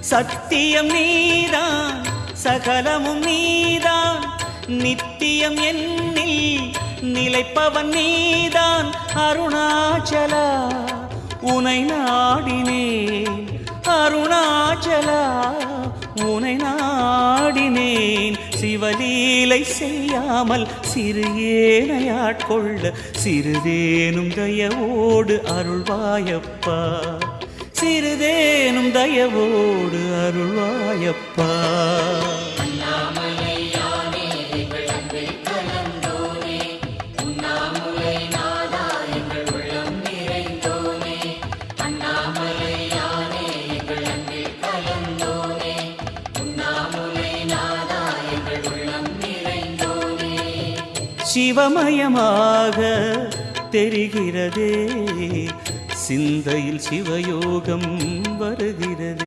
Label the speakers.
Speaker 1: சத்தியம் நீதான் சகலமும் நீதான் நித்தியம் என்னில் நிலைப்பவன் நீதான் அருணாச்சலா உனை நாடினேன் அருணாச்சலா உனை நாடினேன் சிவலீலை செய்யாமல் சிறு ஏனையாட்கொள்ள சிறிதேனும் தயவோடு அருள்வாயப்பா சிறிதேனும் தயவோடு அருள்வாயப்பா சிவமயமாக தெரிகிறதே சிந்தையில் சிவயோகம் வருகிறது.